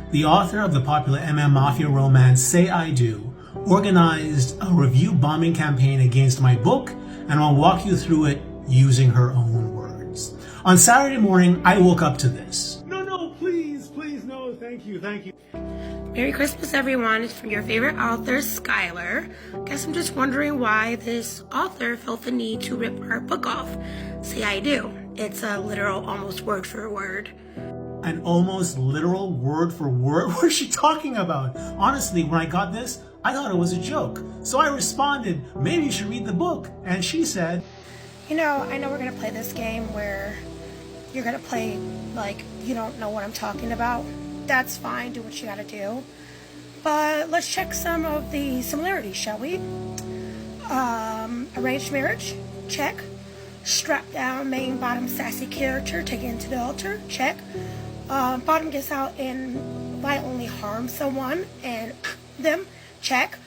The author of the popular MM Mafia romance Say I Do organized a review bombing campaign against my book, and I'll walk you through it using her own words. On Saturday morning, I woke up to this. No, please, no, thank you. Merry Christmas, everyone. It's from your favorite author, Skylar. Guess I'm just wondering why this author felt the need to rip our book off. Say I Do. It's a literal, almost word for word. An almost literal word for word? What is she talking about? Honestly, when I got this, I thought it was a joke. So I responded, maybe you should read the book. And she said, I know we're going to play this game where you're going to play like you don't know what I'm talking about. That's fine, do what you gotta do. But let's check some of the similarities, shall we? Arranged marriage, check. Strapped down, main, bottom, sassy character, taken to the altar, check. Bottom gets out and violently harms someone and them, check.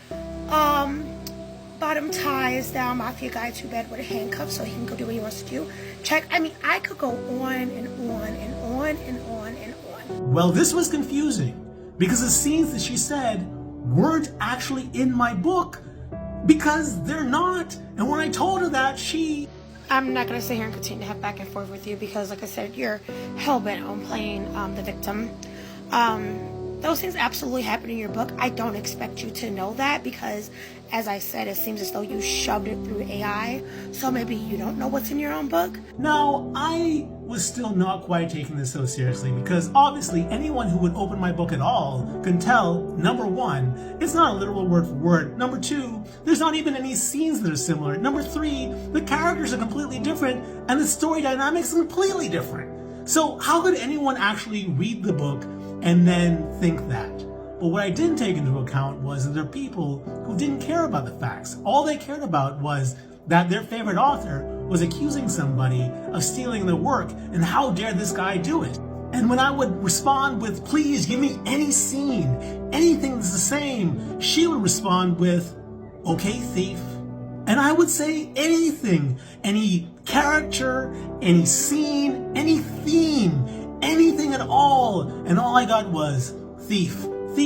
Bottom ties down mafia guy to bed with a handcuff so he can go do what he wants to do, check. I mean, I could go on and on and on and on and on. Well, this was confusing because the scenes that she said weren't actually in my book because they're not. And when I told her that, I'm not going to sit here and continue to have back and forth with you because, like I said, you're hell-bent on playing the victim. Those things absolutely happen in your book. I don't expect you to know that because, as I said, it seems as though you shoved it through AI. So maybe you don't know what's in your own book. No, I was still not quite taking this so seriously because obviously anyone who would open my book at all can tell, number one, it's not a literal word for word. Number two, there's not even any scenes that are similar. Number three, the characters are completely different and the story dynamics is completely different. So how could anyone actually read the book and then think that? But what I didn't take into account was that there are people who didn't care about the facts. All they cared about was that their favorite author was accusing somebody of stealing their work, and how dare this guy do it? And when I would respond with, please give me any scene, anything that's the same, she would respond with, okay, thief. And I would say anything, any character, any scene, any theme, anything at all. And all I got was thief. And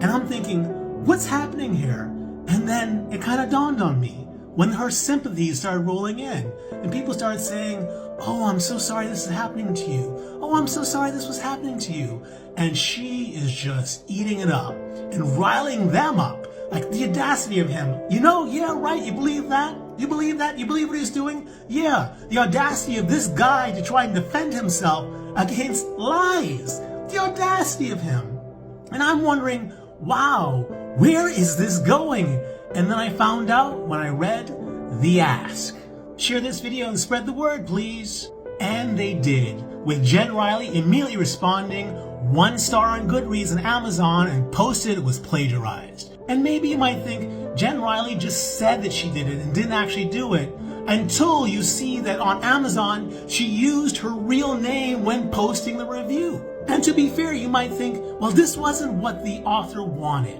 I'm thinking, what's happening here? And then it kind of dawned on me when her sympathies started rolling in and people started saying, oh, I'm so sorry this is happening to you. Oh, I'm so sorry this was happening to you. And she is just eating it up and riling them up. Like the audacity of him. Yeah, right, you believe that? You believe that? You believe what he's doing? Yeah, the audacity of this guy to try and defend himself against lies. The audacity of him. And I'm wondering, wow, where is this going? And then I found out when I read The Ask. Share this video and spread the word, please. And they did, with Jen Riley immediately responding 1 star on Goodreads and Amazon and posted it was plagiarized. And maybe you might think Jen Riley just said that she did it and didn't actually do it until you see that on Amazon she used her real name when posting the review. And to be fair, you might think, well, this wasn't what the author wanted,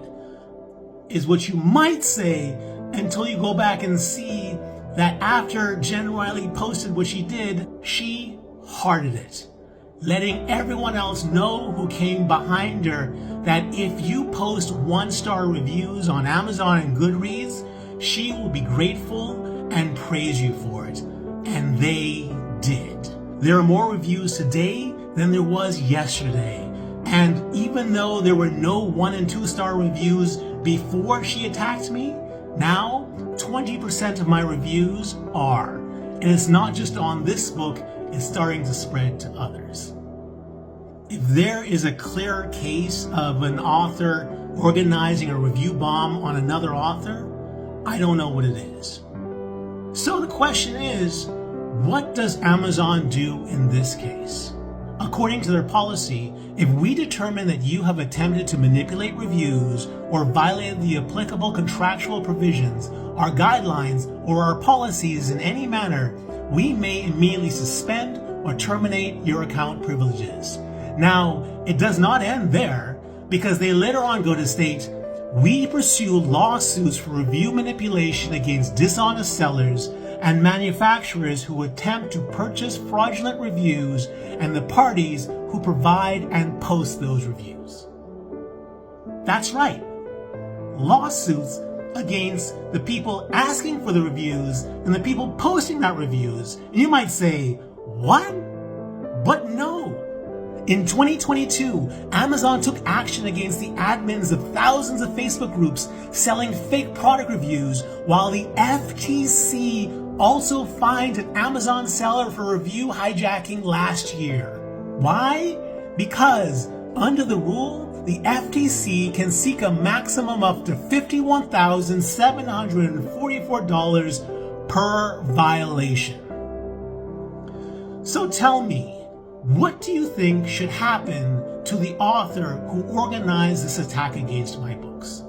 is what you might say until you go back and see that after Jen Riley posted what she did, she hearted it, letting everyone else know who came behind her that if you post 1-star reviews on Amazon and Goodreads, she will be grateful and praise you for it. And they did. There are more reviews today than there was yesterday. And even though there were no 1 and 2-star reviews before she attacked me, now 20% of my reviews are. And it's not just on this book, it's starting to spread to others. If there is a clear case of an author organizing a review bomb on another author, I don't know what it is. So the question is, what does Amazon do in this case? According to their policy, if we determine that you have attempted to manipulate reviews or violated the applicable contractual provisions, our guidelines, or our policies in any manner, we may immediately suspend or terminate your account privileges. Now, it does not end there, because they later on go to state, we pursue lawsuits for review manipulation against dishonest sellers and manufacturers who attempt to purchase fraudulent reviews and the parties who provide and post those reviews. That's right. Lawsuits against the people asking for the reviews and the people posting that reviews. And you might say, what? But no. In 2022, Amazon took action against the admins of thousands of Facebook groups selling fake product reviews, while the FTC also fined an Amazon seller for review hijacking last year. Why? Because under the rule, the FTC can seek a maximum up to $51,744 per violation. So tell me, what do you think should happen to the author who organized this attack against my books?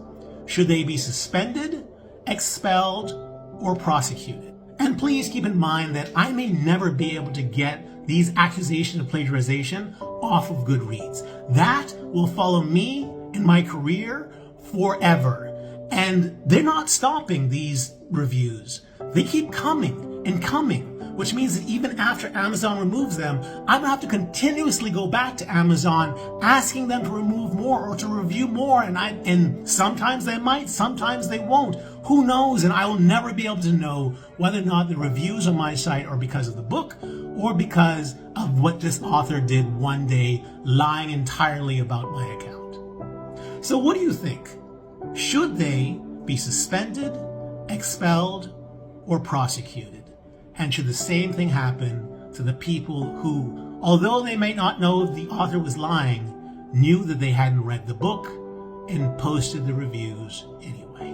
Should they be suspended, expelled, or prosecuted? And please keep in mind that I may never be able to get these accusations of plagiarization off of Goodreads. That will follow me in my career forever. And they're not stopping these reviews. They keep coming and coming, which means that even after Amazon removes them, I'm gonna have to continuously go back to Amazon asking them to remove more or to review more, and sometimes they might, sometimes they won't. Who knows? And I will never be able to know whether or not the reviews on my site are because of the book or because of what this author did one day, lying entirely about my account. So what do you think? Should they be suspended, expelled, or prosecuted? And should the same thing happen to the people who, although they may not know if the author was lying, knew that they hadn't read the book and posted the reviews anyway?